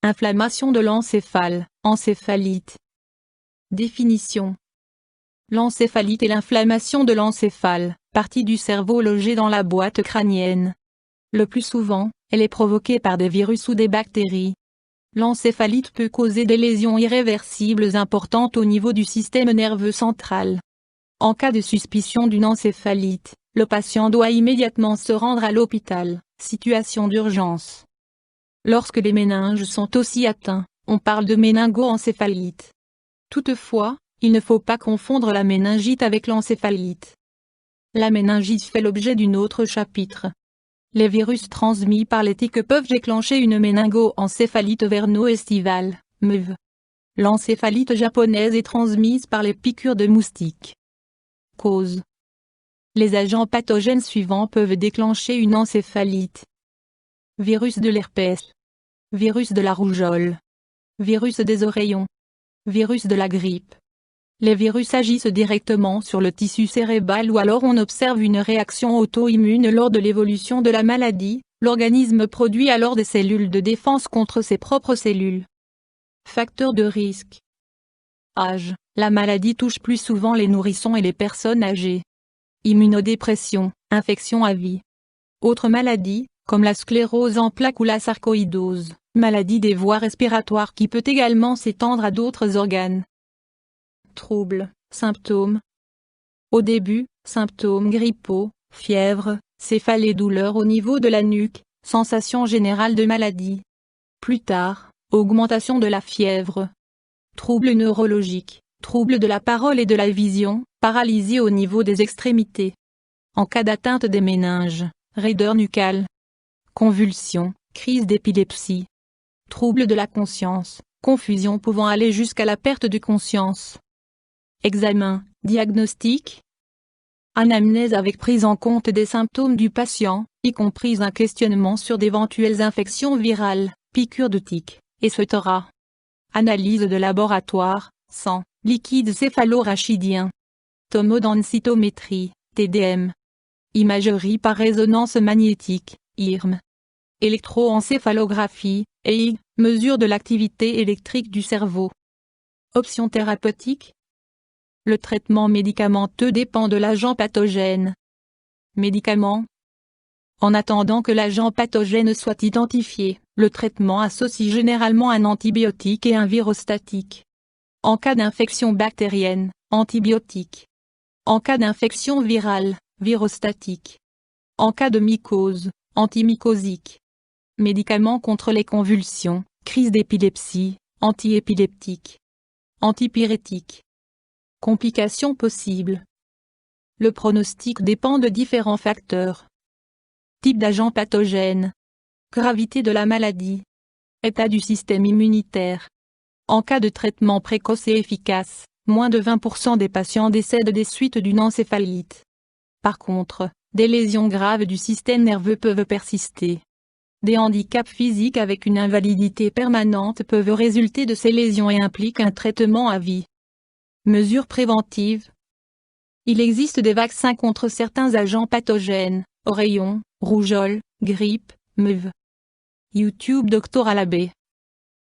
Inflammation de l'encéphale, encéphalite. Définition. L'encéphalite est l'inflammation de l'encéphale, partie du cerveau logée dans la boîte crânienne. Le plus souvent, elle est provoquée par des virus ou des bactéries. L'encéphalite peut causer des lésions irréversibles importantes au niveau du système nerveux central. En cas de suspicion d'une encéphalite, le patient doit immédiatement se rendre à l'hôpital, situation d'urgence. Lorsque les méninges sont aussi atteints, on parle de méningoencéphalite. Toutefois, il ne faut pas confondre la méningite avec l'encéphalite. La méningite fait l'objet d'un autre chapitre. Les virus transmis par les tiques peuvent déclencher une méningoencéphalite verno-estivale, MEV. L'encéphalite japonaise est transmise par les piqûres de moustiques. Cause. Les agents pathogènes suivants peuvent déclencher une encéphalite. Virus de l'herpès. Virus de la rougeole. Virus des oreillons. Virus de la grippe. Les virus agissent directement sur le tissu cérébral ou alors on observe une réaction auto-immune lors de l'évolution de la maladie, l'organisme produit alors des cellules de défense contre ses propres cellules. Facteurs de risque. Âge. La maladie touche plus souvent les nourrissons et les personnes âgées. Immunodépression, infection à vie. Autres maladies, comme la sclérose en plaques ou la sarcoïdose, maladie des voies respiratoires qui peut également s'étendre à d'autres organes. Troubles, symptômes. Au début, symptômes grippaux, fièvre, céphalée, douleur au niveau de la nuque, sensation générale de maladie. Plus tard, augmentation de la fièvre. Troubles neurologiques, troubles de la parole et de la vision, paralysie au niveau des extrémités. En cas d'atteinte des méninges, raideur nucale. Convulsions, crise d'épilepsie. Troubles de la conscience, confusion pouvant aller jusqu'à la perte de conscience. Examen, diagnostic. Anamnèse avec prise en compte des symptômes du patient, y compris un questionnement sur d'éventuelles infections virales, piqûres de tiques, etc. Analyse de laboratoire, sang, liquide céphalorachidien. Tomodensitométrie, TDM. Imagerie par résonance magnétique, IRM. Électroencéphalographie, EIG, mesure de l'activité électrique du cerveau. Options thérapeutiques. Le traitement médicamenteux dépend de l'agent pathogène. Médicaments. En attendant que l'agent pathogène soit identifié, le traitement associe généralement un antibiotique et un virostatique. En cas d'infection bactérienne, antibiotique. En cas d'infection virale, virostatique. En cas de mycose, antimycosique. Médicaments contre les convulsions, crise d'épilepsie, antiépileptique. Antipyrétique. Complications possibles. Le pronostic dépend de différents facteurs. Type d'agent pathogène. Gravité de la maladie. État du système immunitaire. En cas de traitement précoce et efficace, moins de 20% des patients décèdent des suites d'une encéphalite. Par contre, des lésions graves du système nerveux peuvent persister. Des handicaps physiques avec une invalidité permanente peuvent résulter de ces lésions et impliquent un traitement à vie. Mesures préventives. Il existe des vaccins contre certains agents pathogènes, oreillons, rougeole, grippe, MEV. YouTube Dr Alabé.